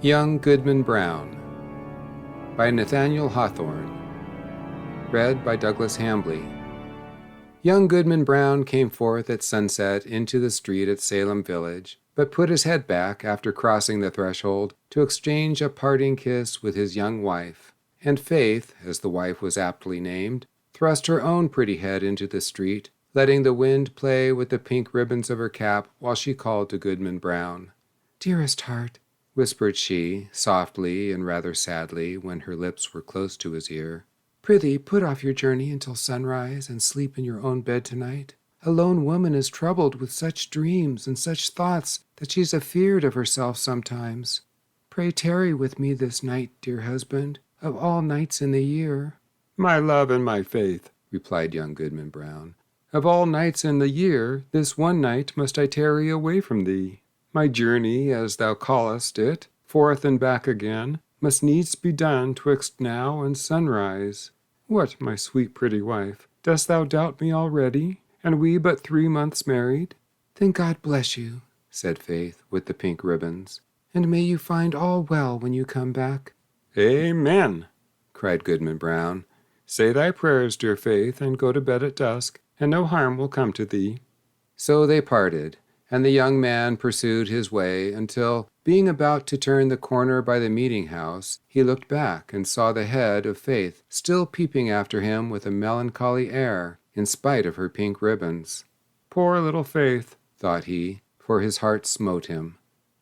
Young Goodman Brown by Nathaniel Hawthorne. Read by Douglas Hambley. Young Goodman Brown came forth at sunset into the street at Salem Village, but put his head back after crossing the threshold to exchange a parting kiss with his young wife, and Faith, as the wife was aptly named, thrust her own pretty head into the street, letting the wind play with the pink ribbons of her cap while she called to Goodman Brown. "Dearest heart," whispered she, softly and rather sadly, when her lips were close to his ear, "prithee put off your journey until sunrise, and sleep in your own bed tonight. A lone woman is troubled with such dreams and such thoughts that she's afeard of herself sometimes. Pray tarry with me this night, dear husband, of all nights in the year." "My love and my faith," replied young Goodman Brown, "of all nights in the year, this one night must I tarry away from thee. My journey, as thou callest it, forth and back again, must needs be done twixt now and sunrise. What, my sweet pretty wife, dost thou doubt me already, and we but 3 months married?" "Then God bless you," said Faith, with the pink ribbons, "and may you find all well when you come back." "Amen," cried Goodman Brown. "Say thy prayers, dear Faith, and go to bed at dusk, and no harm will come to thee." So they parted, and the young man pursued his way until, being about to turn the corner by the meeting-house, he looked back and saw the head of Faith still peeping after him with a melancholy air, in spite of her pink ribbons. "Poor little Faith," thought he, for his heart smote him.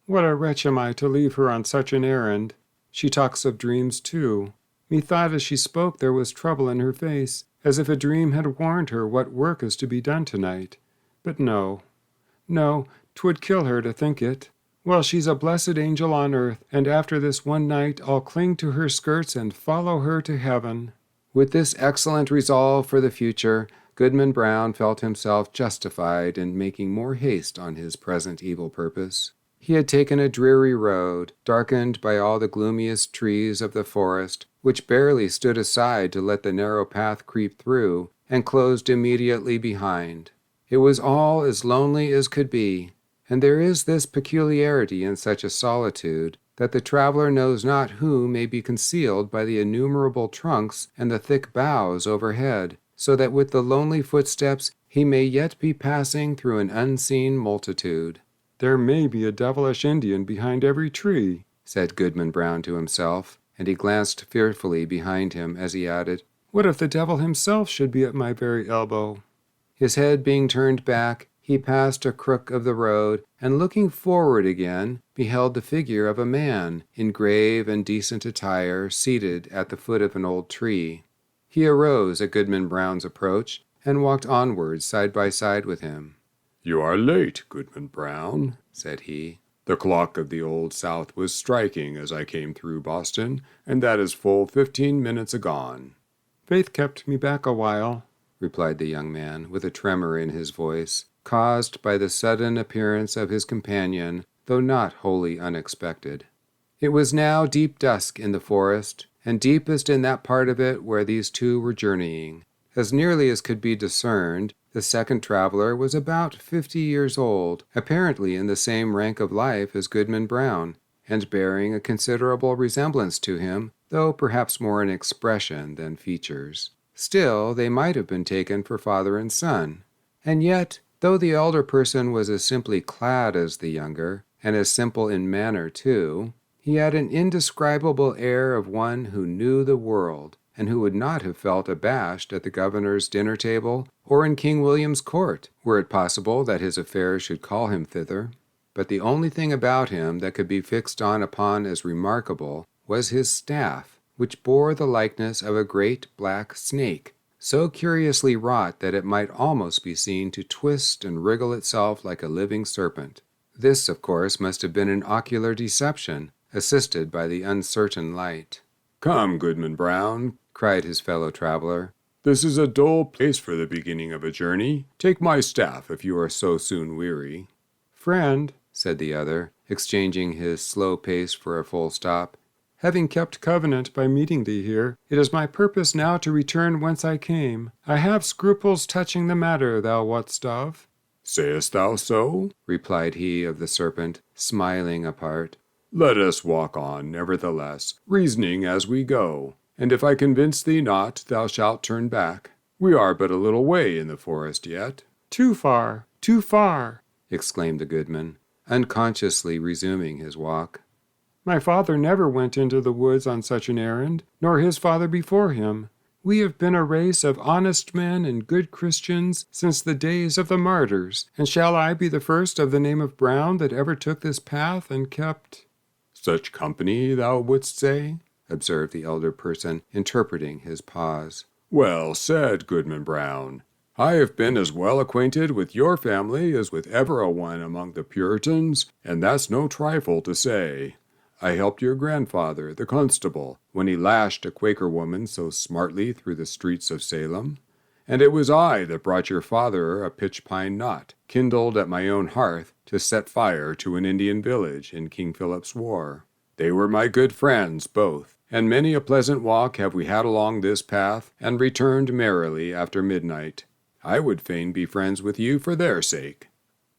"What a wretch am I to leave her on such an errand. She talks of dreams, too. Methought as she spoke there was trouble in her face, as if a dream had warned her what work is to be done tonight. But no, 'twould kill her to think it. Well, she's a blessed angel on earth, and after this one night I'll cling to her skirts and follow her to heaven." With this excellent resolve for the future, Goodman Brown felt himself justified in making more haste on his present evil purpose. He had taken a dreary road, darkened by all the gloomiest trees of the forest, which barely stood aside to let the narrow path creep through, and closed immediately behind. It was all as lonely as could be, and there is this peculiarity in such a solitude, that the traveler knows not who may be concealed by the innumerable trunks and the thick boughs overhead, so that with the lonely footsteps he may yet be passing through an unseen multitude. "There may be a devilish Indian behind every tree," said Goodman Brown to himself, and he glanced fearfully behind him as he added, "What if the devil himself should be at my very elbow?" His head being turned back, he passed a crook of the road, and looking forward again, beheld the figure of a man, in grave and decent attire, seated at the foot of an old tree. He arose at Goodman Brown's approach, and walked onward side by side with him. "You are late, Goodman Brown," said he. "The clock of the Old South was striking as I came through Boston, and that is full 15 minutes agone." "Faith kept me back a while," replied the young man, with a tremor in his voice, caused by the sudden appearance of his companion, though not wholly unexpected. It was now deep dusk in the forest, and deepest in that part of it where these two were journeying. As nearly as could be discerned, the second traveler was about 50 years old, apparently in the same rank of life as Goodman Brown, and bearing a considerable resemblance to him, though perhaps more in expression than features. Still, they might have been taken for father and son. And yet, though the elder person was as simply clad as the younger, and as simple in manner too, he had an indescribable air of one who knew the world, and who would not have felt abashed at the governor's dinner table or in King William's court, were it possible that his affairs should call him thither. But the only thing about him that could be fixed upon as remarkable was his staff, which bore the likeness of a great black snake, so curiously wrought that it might almost be seen to twist and wriggle itself like a living serpent. This, of course, must have been an ocular deception, assisted by the uncertain light. "Come, Goodman Brown," cried his fellow traveler. "This is a dull place for the beginning of a journey. Take my staff if you are so soon weary." "Friend," said the other, exchanging his slow pace for a full stop, "having kept covenant by meeting thee here, it is my purpose now to return whence I came. I have scruples touching the matter thou wotst of." "Sayest thou so?" replied he of the serpent, smiling apart. Let us walk on, nevertheless, reasoning as we go. And if I convince thee not, thou shalt turn back. We are but a little way in the forest yet. Too far, too far, exclaimed the goodman, unconsciously resuming his walk. My father never went into the woods on such an errand, nor his father before him. We have been a race of honest men and good Christians since the days of the martyrs, and shall I be the first of the name of Brown that ever took this path and kept— Such company, thou wouldst say? Observed the elder person, interpreting his pause. Well said, Goodman Brown. I have been as well acquainted with your family as with ever a one among the Puritans, and that's no trifle to say. I helped your grandfather, the constable, when he lashed a Quaker woman so smartly through the streets of Salem. And it was I that brought your father a pitch-pine knot, kindled at my own hearth, to set fire to an Indian village in King Philip's War. They were my good friends, both, and many a pleasant walk have we had along this path, and returned merrily after midnight. I would fain be friends with you for their sake.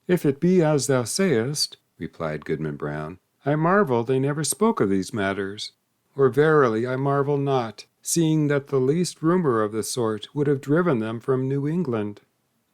If it be as thou sayest, replied Goodman Brown, I marvel they never spoke of these matters. Or verily I marvel not, seeing that the least rumor of the sort would have driven them from New England.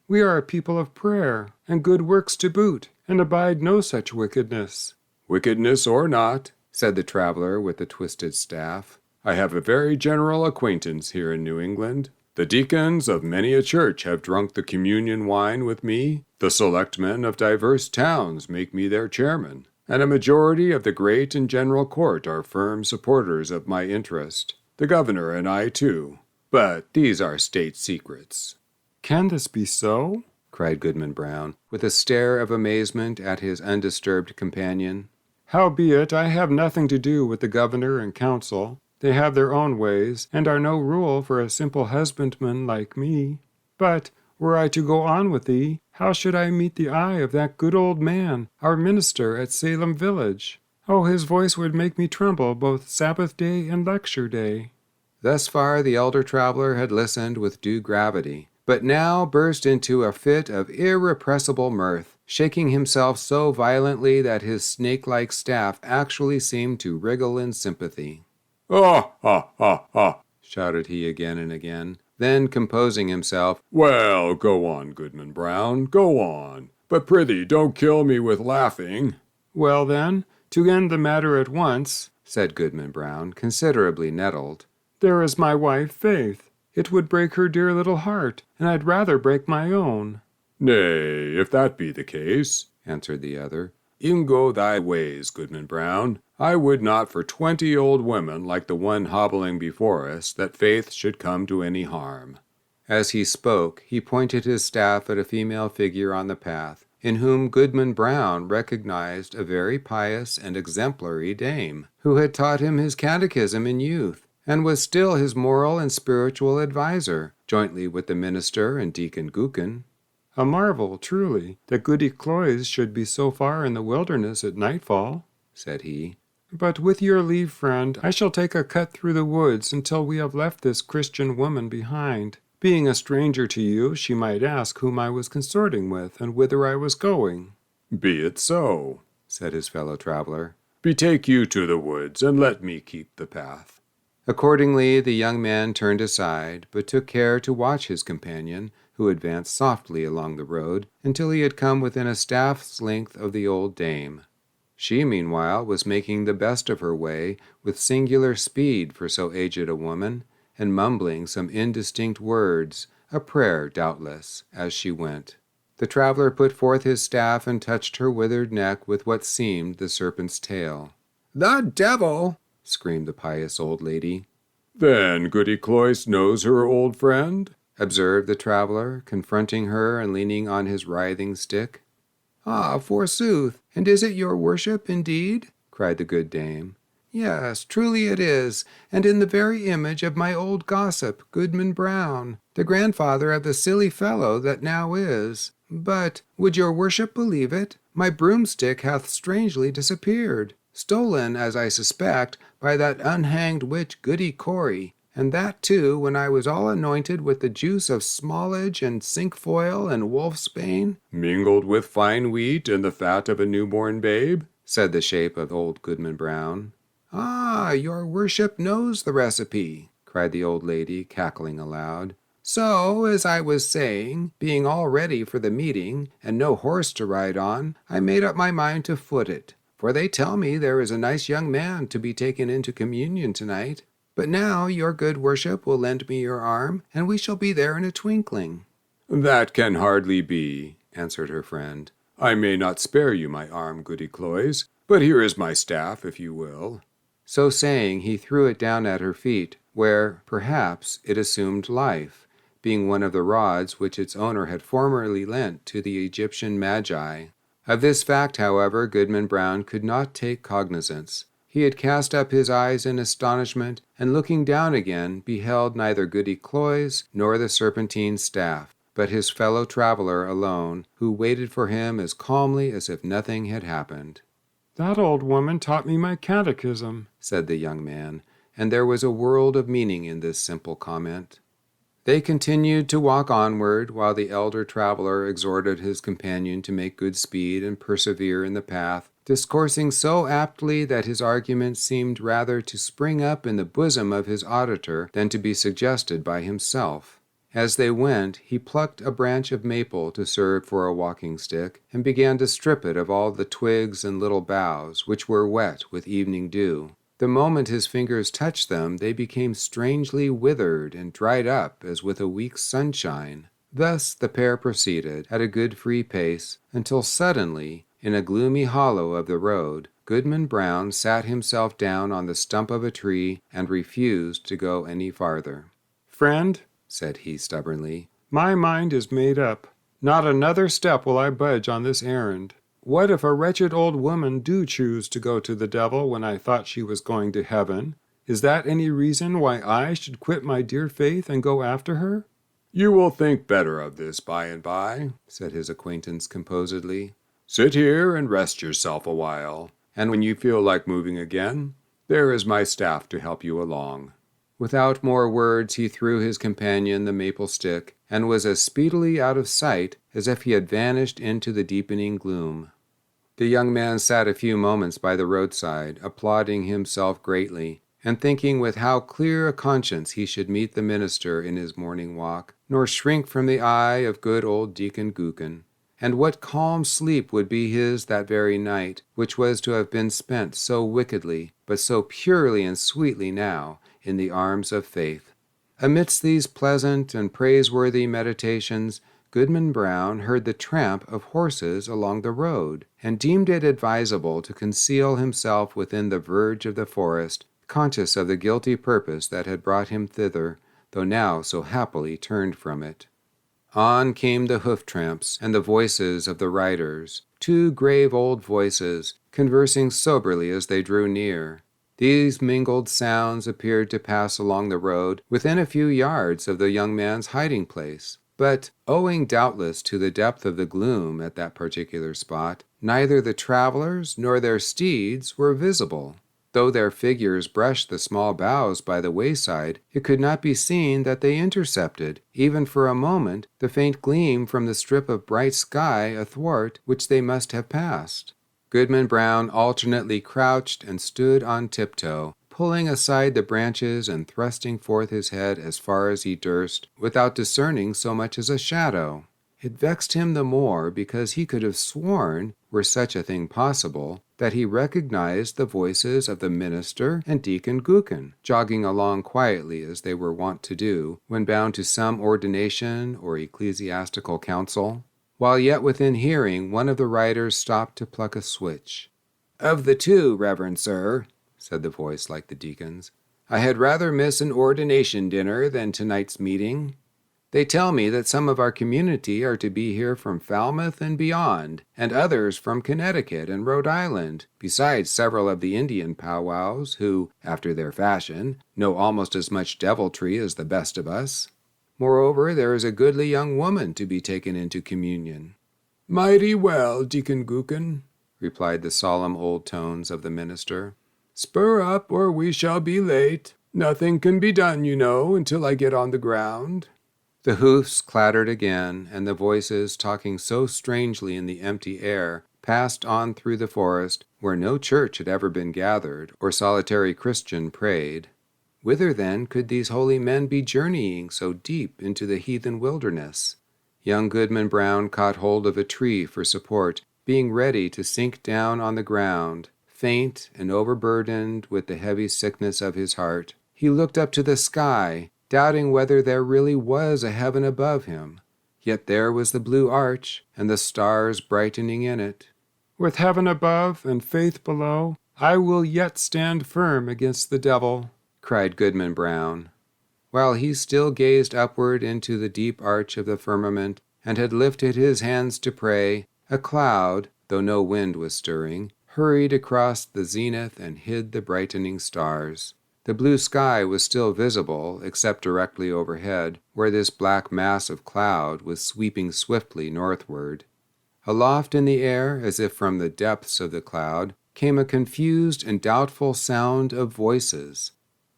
We are a people of prayer, and good works to boot, and abide no such wickedness. Wickedness or not, said the traveler with the twisted staff, I have a very general acquaintance here in New England. The deacons of many a church have drunk the communion wine with me. The selectmen of divers towns make me their chairman. And a majority of the great and general court are firm supporters of my interest. The governor and I, too. But these are state secrets. Can this be so? cried Goodman Brown, with a stare of amazement at his undisturbed companion. Howbeit, I have nothing to do with the governor and council. They have their own ways, and are no rule for a simple husbandman like me. But, were I to go on with thee, how should I meet the eye of that good old man, our minister at Salem village? Oh, his voice would make me tremble both Sabbath day and lecture day. Thus far the elder traveler had listened with due gravity, but now burst into a fit of irrepressible mirth, shaking himself so violently that his snake-like staff actually seemed to wriggle in sympathy. "Ah, ah, ah, ah," shouted he again and again. Then, composing himself, "Well, go on, Goodman Brown, go on. But prithee, don't kill me with laughing." Well, then, to end the matter at once, said Goodman Brown, considerably nettled, there is my wife, Faith. It would break her dear little heart, and I'd rather break my own. "Nay, if that be the case," answered the other, "e'en go thy ways, Goodman Brown. I would not for 20 old women like the one hobbling before us that Faith should come to any harm." As he spoke, he pointed his staff at a female figure on the path, in whom Goodman Brown recognized a very pious and exemplary dame, who had taught him his catechism in youth, and was still his moral and spiritual adviser, jointly with the minister and Deacon Gookin. A marvel, truly, that Goody Cloyes should be so far in the wilderness at nightfall, said he. But with your leave, friend, I shall take a cut through the woods until we have left this Christian woman behind. Being a stranger to you, she might ask whom I was consorting with and whither I was going. "Be it so," said his fellow traveler. "Betake you to the woods, and let me keep the path." Accordingly, the young man turned aside, but took care to watch his companion, who advanced softly along the road until he had come within a staff's length of the old dame. She, meanwhile, was making the best of her way with singular speed for so aged a woman, and mumbling some indistinct words, a prayer, doubtless, as she went. The traveler put forth his staff and touched her withered neck with what seemed the serpent's tail. "The devil!" screamed the pious old lady. "Then Goody Cloyes knows her old friend?" observed the traveler, confronting her and leaning on his writhing stick. "Ah, forsooth, and is it your worship indeed?" cried the good dame. "Yes, truly it is, and in the very image of my old gossip, Goodman Brown, the grandfather of the silly fellow that now is. But, would your worship believe it, my broomstick hath strangely disappeared, stolen, as I suspect, by that unhanged witch Goody Cory, and that, too, when I was all anointed with the juice of smallage and cinquefoil and wolfsbane." "Mingled with fine wheat and the fat of a newborn babe?" said the shape of old Goodman Brown. "Ah, your worship knows the recipe," cried the old lady, cackling aloud. "So, as I was saying, being all ready for the meeting, and no horse to ride on, I made up my mind to foot it. For they tell me there is a nice young man to be taken into communion tonight. But now your good worship will lend me your arm, and we shall be there in a twinkling." "That can hardly be," answered her friend. "I may not spare you my arm, Goody Cloyes, but here is my staff, if you will." So saying, he threw it down at her feet, where, perhaps, it assumed life, being one of the rods which its owner had formerly lent to the Egyptian magi. Of this fact, however, Goodman Brown could not take cognizance. He had cast up his eyes in astonishment, and looking down again, beheld neither Goody Cloyes nor the serpentine staff, but his fellow traveler alone, who waited for him as calmly as if nothing had happened. "That old woman taught me my catechism," said the young man, and there was a world of meaning in this simple comment. They continued to walk onward, while the elder traveler exhorted his companion to make good speed and persevere in the path, discoursing so aptly that his arguments seemed rather to spring up in the bosom of his auditor than to be suggested by himself. As they went, he plucked a branch of maple to serve for a walking stick, and began to strip it of all the twigs and little boughs, which were wet with evening dew. The moment his fingers touched them, they became strangely withered and dried up as with a week's sunshine. Thus the pair proceeded, at a good free pace, until suddenly, in a gloomy hollow of the road, Goodman Brown sat himself down on the stump of a tree and refused to go any farther. "Friend," said he stubbornly, "my mind is made up. Not another step will I budge on this errand. What if a wretched old woman do choose to go to the devil when I thought she was going to heaven? Is that any reason why I should quit my dear faith and go after her?" "You will think better of this by and by," said his acquaintance composedly. "Sit here and rest yourself a while, and when you feel like moving again, there is my staff to help you along." Without more words, he threw his companion the maple stick, and was as speedily out of sight as if he had vanished into the deepening gloom. The young man sat a few moments by the roadside, applauding himself greatly, and thinking with how clear a conscience he should meet the minister in his morning walk, nor shrink from the eye of good old Deacon Gookin, and what calm sleep would be his that very night, which was to have been spent so wickedly, but so purely and sweetly now, in the arms of faith. Amidst these pleasant and praiseworthy meditations, Goodman Brown heard the tramp of horses along the road, and deemed it advisable to conceal himself within the verge of the forest, conscious of the guilty purpose that had brought him thither, though now so happily turned from it. On came the hoof-tramps and the voices of the riders, two grave old voices, conversing soberly as they drew near. These mingled sounds appeared to pass along the road within a few yards of the young man's hiding-place, but, owing doubtless to the depth of the gloom at that particular spot, neither the travelers nor their steeds were visible. Though their figures brushed the small boughs by the wayside, it could not be seen that they intercepted, even for a moment, the faint gleam from the strip of bright sky athwart which they must have passed. Goodman Brown alternately crouched and stood on tiptoe, pulling aside the branches and thrusting forth his head as far as he durst, without discerning so much as a shadow. It vexed him the more because he could have sworn, were such a thing possible, that he recognized the voices of the minister and Deacon Gookin, jogging along quietly as they were wont to do, when bound to some ordination or ecclesiastical council. While yet within hearing, one of the riders stopped to pluck a switch. "Of the two, reverend sir," said the voice like the deacon's, "I had rather miss an ordination dinner than tonight's meeting. They tell me that some of our community are to be here from Falmouth and beyond, and others from Connecticut and Rhode Island, besides several of the Indian powwows, who, after their fashion, know almost as much deviltry as the best of us. Moreover, there is a goodly young woman to be taken into communion." "Mighty well, Deacon Gookin," replied the solemn old tones of the minister. "Spur up, or we shall be late. Nothing can be done, you know, until I get on the ground." The hoofs clattered again, and the voices, talking so strangely in the empty air, passed on through the forest, where no church had ever been gathered, or solitary Christian prayed. Whither, then, could these holy men be journeying so deep into the heathen wilderness? Young Goodman Brown caught hold of a tree for support, being ready to sink down on the ground. Faint and overburdened with the heavy sickness of his heart, he looked up to the sky, doubting whether there really was a heaven above him. Yet there was the blue arch, and the stars brightening in it. With heaven above and faith below, I will yet stand firm against the devil, cried Goodman Brown. While he still gazed upward into the deep arch of the firmament, and had lifted his hands to pray, a cloud, though no wind was stirring, hurried across the zenith and hid the brightening stars. The blue sky was still visible, except directly overhead, where this black mass of cloud was sweeping swiftly northward. Aloft in the air, as if from the depths of the cloud, came a confused and doubtful sound of voices.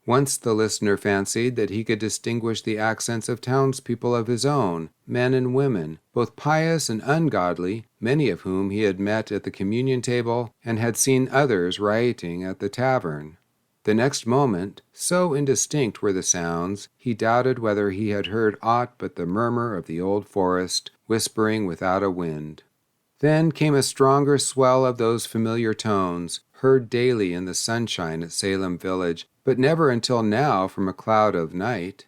Once the listener fancied that he could distinguish the accents of townspeople of his own, men and women, both pious and ungodly, many of whom he had met at the communion table and had seen others rioting at the tavern. The next moment, so indistinct were the sounds, he doubted whether he had heard aught but the murmur of the old forest, whispering without a wind. Then came a stronger swell of those familiar tones, heard daily in the sunshine at Salem village, but never until now from a cloud of night.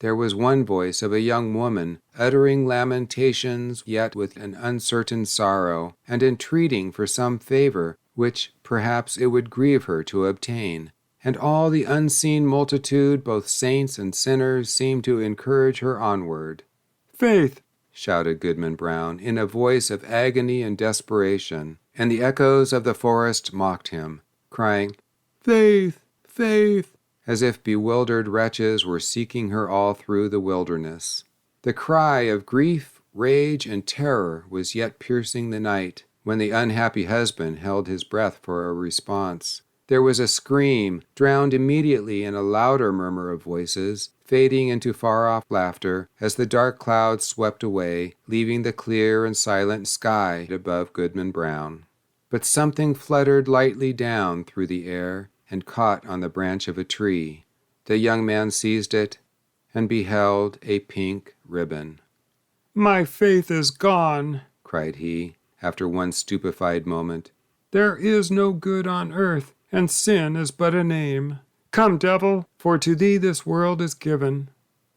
There was one voice of a young woman, uttering lamentations, yet with an uncertain sorrow, and entreating for some favor, which perhaps it would grieve her to obtain. And all the unseen multitude, both saints and sinners, seemed to encourage her onward. Faith, shouted Goodman Brown, in a voice of agony and desperation, and the echoes of the forest mocked him, crying, Faith, faith, as if bewildered wretches were seeking her all through the wilderness. The cry of grief, rage, and terror was yet piercing the night, when the unhappy husband held his breath for a response. There was a scream, drowned immediately in a louder murmur of voices, fading into far-off laughter as the dark clouds swept away, leaving the clear and silent sky above Goodman Brown. But something fluttered lightly down through the air and caught on the branch of a tree. The young man seized it and beheld a pink ribbon. My faith is gone, cried he, after one stupefied moment. There is no good on earth, and sin is but a name. Come, devil, for to thee this world is given.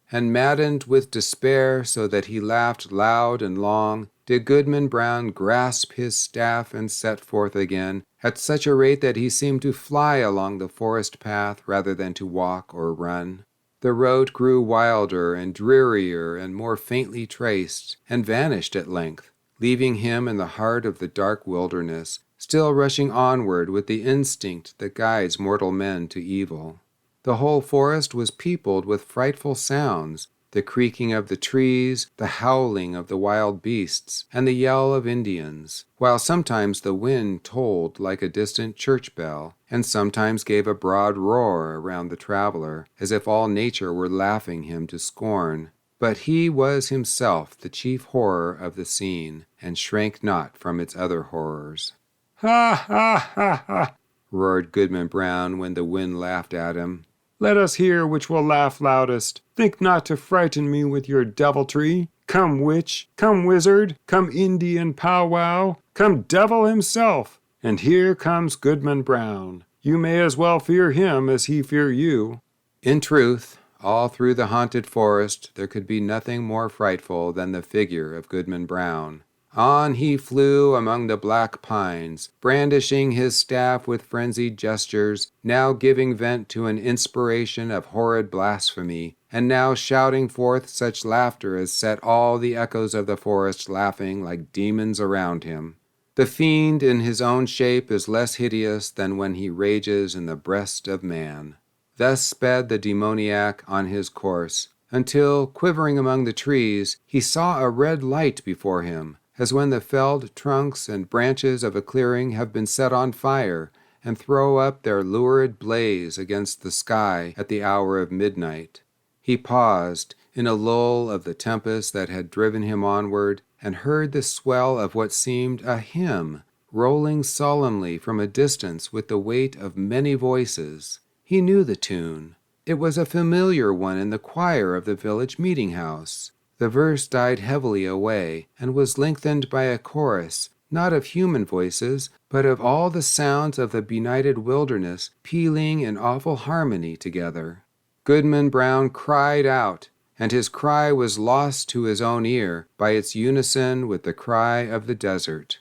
And maddened with despair, so that he laughed loud and long, did Goodman Brown grasp his staff and set forth again, at such a rate that he seemed to fly along the forest path rather than to walk or run. The road grew wilder and drearier and more faintly traced, and vanished at length, leaving him in the heart of the dark wilderness, still rushing onward with the instinct that guides mortal men to evil. The whole forest was peopled with frightful sounds, the creaking of the trees, the howling of the wild beasts, and the yell of Indians, while sometimes the wind tolled like a distant church bell, and sometimes gave a broad roar around the traveler, as if all nature were laughing him to scorn. But he was himself the chief horror of the scene, and shrank not from its other horrors. Ha, ha, ha, ha, roared Goodman Brown when the wind laughed at him. Let us hear which will laugh loudest. Think not to frighten me with your deviltry. Come witch, come wizard, come Indian powwow, come devil himself. And here comes Goodman Brown. You may as well fear him as he fear you. In truth, all through the haunted forest there could be nothing more frightful than the figure of Goodman Brown. On he flew among the black pines, brandishing his staff with frenzied gestures, now giving vent to an inspiration of horrid blasphemy, and now shouting forth such laughter as set all the echoes of the forest laughing like demons around him. The fiend in his own shape is less hideous than when he rages in the breast of man. Thus sped the demoniac on his course, until, quivering among the trees, he saw a red light before him, as when the felled trunks and branches of a clearing have been set on fire and throw up their lurid blaze against the sky at the hour of midnight. He paused in a lull of the tempest that had driven him onward, and heard the swell of what seemed a hymn rolling solemnly from a distance with the weight of many voices. He knew the tune. It was a familiar one in the choir of the village meeting-house. The verse died heavily away and was lengthened by a chorus, not of human voices, but of all the sounds of the benighted wilderness pealing in awful harmony together. Goodman Brown cried out, and his cry was lost to his own ear by its unison with the cry of the desert.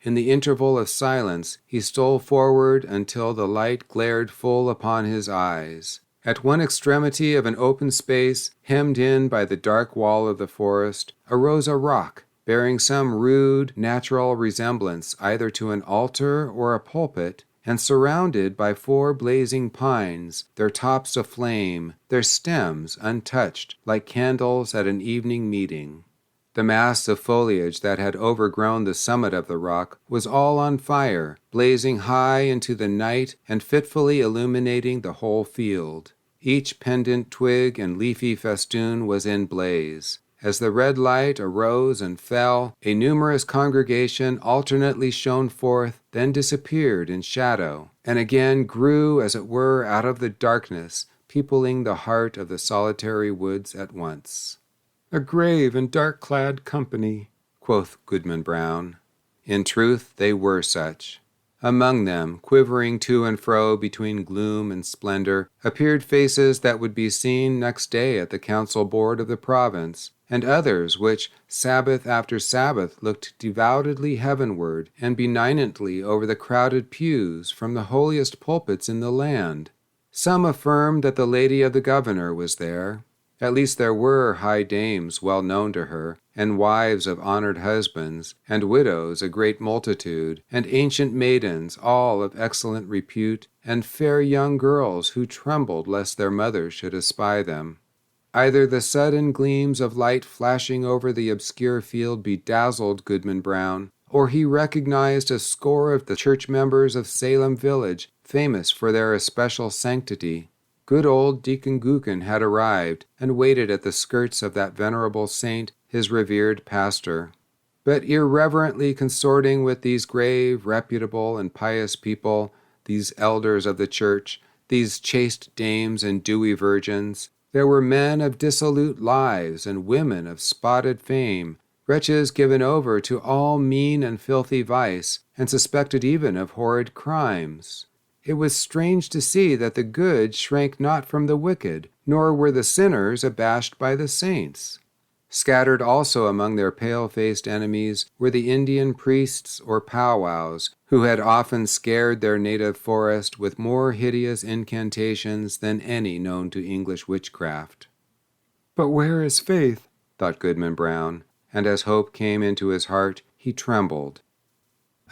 In the interval of silence, he stole forward until the light glared full upon his eyes. At one extremity of an open space, hemmed in by the dark wall of the forest, arose a rock, bearing some rude, natural resemblance either to an altar or a pulpit, and surrounded by 4 blazing pines, their tops aflame, their stems untouched, like candles at an evening meeting. The mass of foliage that had overgrown the summit of the rock was all on fire, blazing high into the night and fitfully illuminating the whole field. Each pendant twig and leafy festoon was in blaze. As the red light arose and fell, a numerous congregation alternately shone forth, then disappeared in shadow, and again grew, as it were, out of the darkness, peopling the heart of the solitary woods at once. "A grave and dark-clad company," quoth Goodman Brown. In truth, they were such. Among them, quivering to and fro between gloom and splendor, appeared faces that would be seen next day at the council board of the province, and others which, Sabbath after Sabbath, looked devoutly heavenward and benignantly over the crowded pews from the holiest pulpits in the land. Some affirmed that the lady of the governor was there. At least there were high dames well known to her, and wives of honored husbands, and widows a great multitude, and ancient maidens, all of excellent repute, and fair young girls who trembled lest their mothers should espy them. Either the sudden gleams of light flashing over the obscure field bedazzled Goodman Brown, or he recognized a score of the church members of Salem village, famous for their especial sanctity. Good old Deacon Gookin had arrived, and waited at the skirts of that venerable saint, his revered pastor. But irreverently consorting with these grave, reputable, and pious people, these elders of the church, these chaste dames and dewy virgins, there were men of dissolute lives and women of spotted fame, wretches given over to all mean and filthy vice, and suspected even of horrid crimes. It was strange to see that the good shrank not from the wicked, nor were the sinners abashed by the saints. Scattered also among their pale-faced enemies were the Indian priests or powwows, who had often scared their native forest with more hideous incantations than any known to English witchcraft. "But where is faith?" thought Goodman Brown, and as hope came into his heart, he trembled.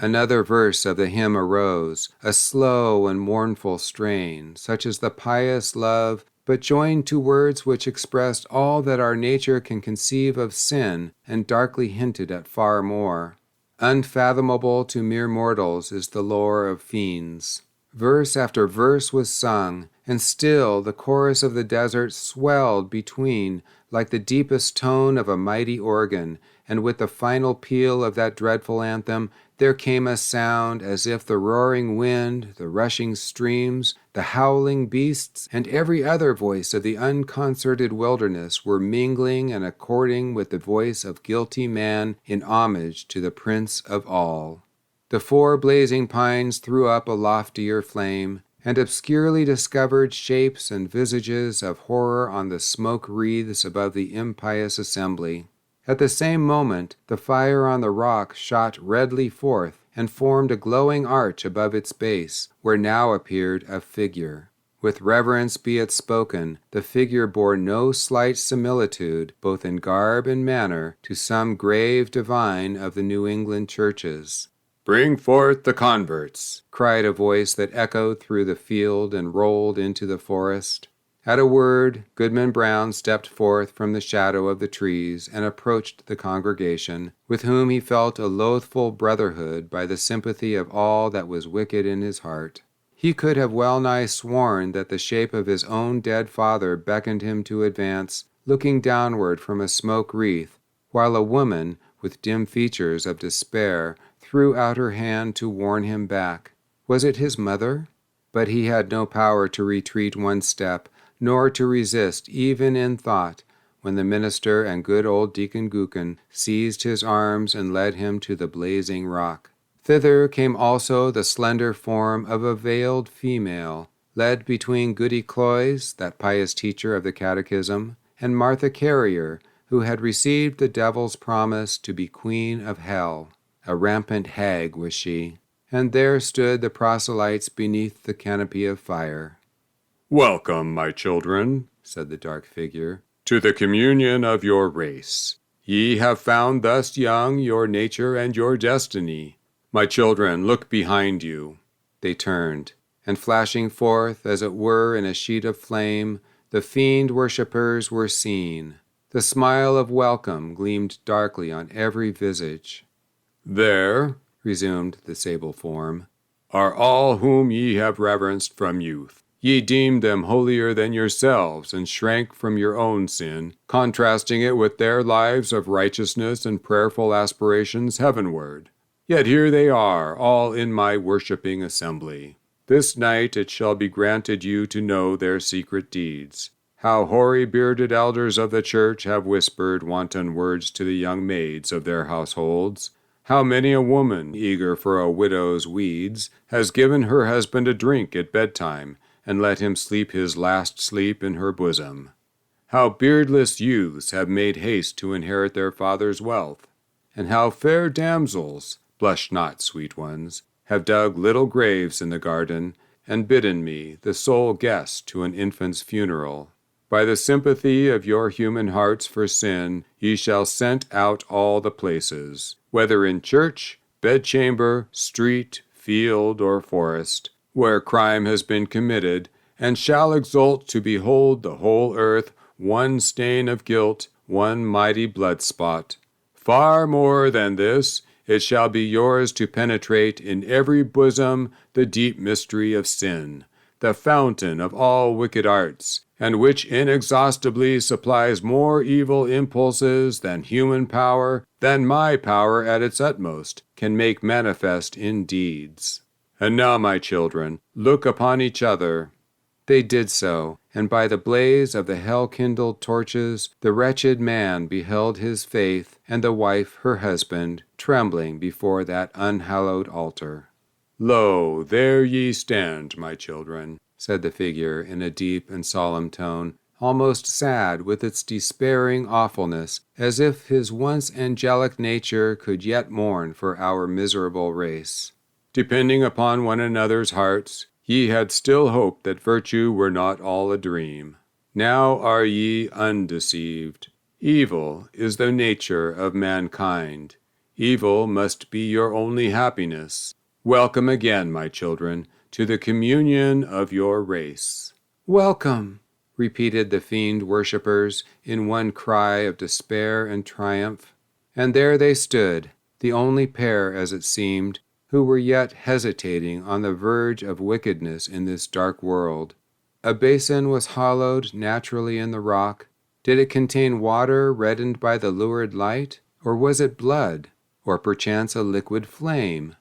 Another verse of the hymn arose, a slow and mournful strain, such as the pious love, but joined to words which expressed all that our nature can conceive of sin, and darkly hinted at far more. Unfathomable to mere mortals is the lore of fiends. Verse after verse was sung, and still the chorus of the desert swelled between like the deepest tone of a mighty organ, and with the final peal of that dreadful anthem, there came a sound as if the roaring wind, the rushing streams, the howling beasts, and every other voice of the unconcerted wilderness were mingling and according with the voice of guilty man in homage to the Prince of all. The 4 blazing pines threw up a loftier flame, and obscurely discovered shapes and visages of horror on the smoke wreaths above the impious assembly. At the same moment, the fire on the rock shot redly forth, and formed a glowing arch above its base, where now appeared a figure. With reverence be it spoken, the figure bore no slight similitude, both in garb and manner, to some grave divine of the New England churches. "Bring forth the converts," cried a voice that echoed through the field and rolled into the forest. At a word, Goodman Brown stepped forth from the shadow of the trees and approached the congregation, with whom he felt a loathful brotherhood by the sympathy of all that was wicked in his heart. He could have well nigh sworn that the shape of his own dead father beckoned him to advance, looking downward from a smoke wreath, while a woman, with dim features of despair, threw out her hand to warn him back. Was it his mother? But he had no power to retreat one step, nor to resist, even in thought, when the minister and good old Deacon Gookin seized his arms and led him to the blazing rock. Thither came also the slender form of a veiled female, led between Goody Cloyes, that pious teacher of the catechism, and Martha Carrier, who had received the devil's promise to be queen of hell. A rampant hag was she, and there stood the proselytes beneath the canopy of fire. "Welcome, my children," said the dark figure, "to the communion of your race. Ye have found thus young your nature and your destiny. My children, look behind you." They turned, and flashing forth, as it were in a sheet of flame, the fiend worshippers were seen. The smile of welcome gleamed darkly on every visage. "There," resumed the sable form, "are all whom ye have reverenced from youth. Ye deemed them holier than yourselves, and shrank from your own sin, contrasting it with their lives of righteousness and prayerful aspirations heavenward. Yet here they are, all in my worshipping assembly. This night it shall be granted you to know their secret deeds. How hoary-bearded elders of the church have whispered wanton words to the young maids of their households. How many a woman, eager for a widow's weeds, has given her husband a drink at bedtime, and let him sleep his last sleep in her bosom. How beardless youths have made haste to inherit their father's wealth, and how fair damsels, blush not, sweet ones, have dug little graves in the garden, and bidden me, the sole guest, to an infant's funeral. By the sympathy of your human hearts for sin, ye shall scent out all the places, whether in church, bedchamber, street, field, or forest, where crime has been committed, and shall exult to behold the whole earth one stain of guilt, one mighty blood spot. Far more than this, it shall be yours to penetrate in every bosom the deep mystery of sin, the fountain of all wicked arts, and which inexhaustibly supplies more evil impulses than human power, than my power at its utmost, can make manifest in deeds. And now, my children, look upon each other." They did so, and by the blaze of the hell-kindled torches, the wretched man beheld his faith, and the wife her husband, trembling before that unhallowed altar. "Lo, there ye stand, my children," said the figure in a deep and solemn tone, almost sad with its despairing awfulness, as if his once angelic nature could yet mourn for our miserable race. "Depending upon one another's hearts, ye had still hoped that virtue were not all a dream. Now are ye undeceived. Evil is the nature of mankind. Evil must be your only happiness. Welcome again, my children, to the communion of your race." "Welcome," repeated the fiend worshippers in one cry of despair and triumph. And there they stood, the only pair, as it seemed, who were yet hesitating on the verge of wickedness in this dark world. A basin was hollowed naturally in the rock. Did it contain water reddened by the lurid light, or was it blood, or perchance a liquid flame?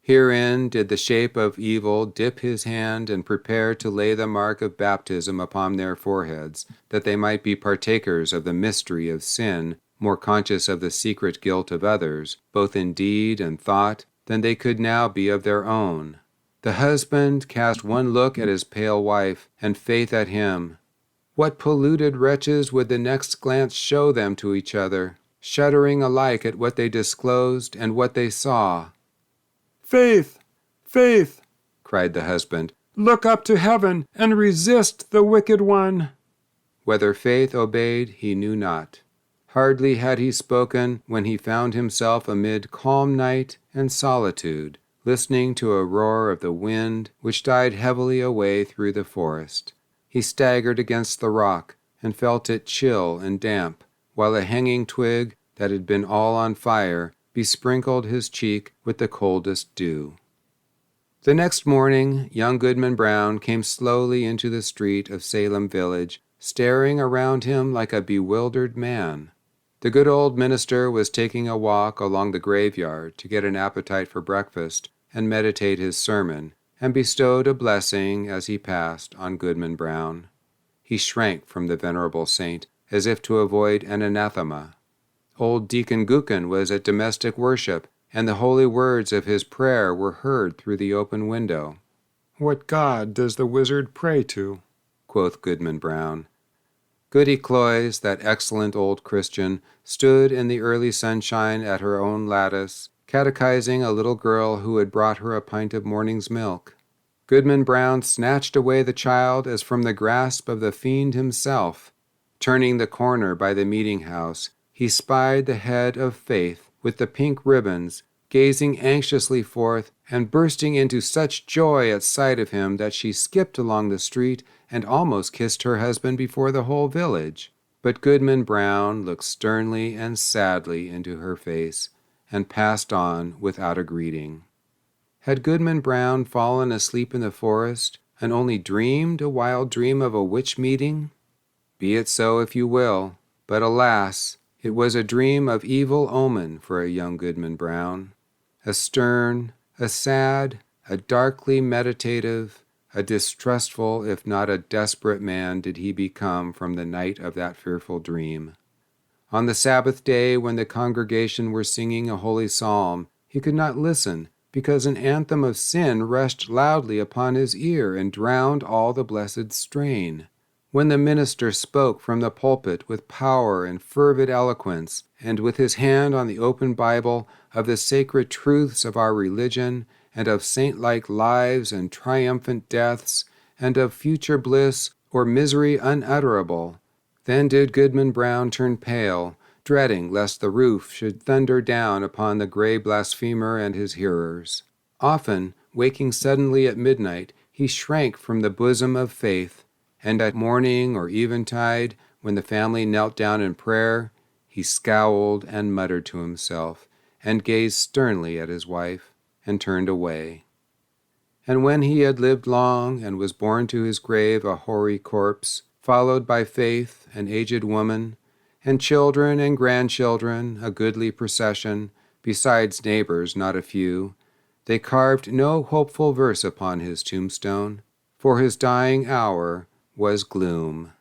Herein did the shape of evil dip his hand and prepare to lay the mark of baptism upon their foreheads, that they might be partakers of the mystery of sin, more conscious of the secret guilt of others, both in deed and thought, than they could now be of their own. The husband cast one look at his pale wife, and faith at him. What polluted wretches would the next glance show them to each other, shuddering alike at what they disclosed and what they saw? "Faith, Faith," cried the husband, "look up to heaven and resist the wicked one." Whether Faith obeyed, he knew not. Hardly had he spoken when he found himself amid calm night and solitude, listening to a roar of the wind which died heavily away through the forest. He staggered against the rock and felt it chill and damp, while a hanging twig that had been all on fire besprinkled his cheek with the coldest dew. The next morning, young Goodman Brown came slowly into the street of Salem village, staring around him like a bewildered man. The good old minister was taking a walk along the graveyard to get an appetite for breakfast and meditate his sermon, and bestowed a blessing as he passed on Goodman Brown. He shrank from the venerable saint as if to avoid an anathema. Old Deacon Gookin was at domestic worship, and the holy words of his prayer were heard through the open window. "What God does the wizard pray to?" quoth Goodman Brown. Goody Cloyes, that excellent old Christian, stood in the early sunshine at her own lattice, catechizing a little girl who had brought her a pint of morning's milk. Goodman Brown snatched away the child as from the grasp of the fiend himself. Turning the corner by the meeting-house, he spied the head of Faith with the pink ribbons, gazing anxiously forth and bursting into such joy at sight of him that she skipped along the street and almost kissed her husband before the whole village. But Goodman Brown looked sternly and sadly into her face and passed on without a greeting. Had Goodman Brown fallen asleep in the forest and only dreamed a wild dream of a witch meeting? Be it so if you will, but alas, it was a dream of evil omen for a young Goodman Brown. A stern, a sad, a darkly meditative, a distrustful, if not a desperate man did he become from the night of that fearful dream. On the Sabbath day, when the congregation were singing a holy psalm, he could not listen, because an anthem of sin rushed loudly upon his ear and drowned all the blessed strain. When the minister spoke from the pulpit with power and fervid eloquence, and with his hand on the open Bible, of the sacred truths of our religion, and of saint-like lives and triumphant deaths, and of future bliss or misery unutterable, then did Goodman Brown turn pale, dreading lest the roof should thunder down upon the gray blasphemer and his hearers. Often, waking suddenly at midnight, he shrank from the bosom of faith, and at morning or eventide, when the family knelt down in prayer, he scowled and muttered to himself, and gazed sternly at his wife, and turned away. And when he had lived long, and was borne to his grave a hoary corpse, followed by Faith, an aged woman, and children and grandchildren, a goodly procession, besides neighbors not a few, they carved no hopeful verse upon his tombstone, for his dying hour was gloom.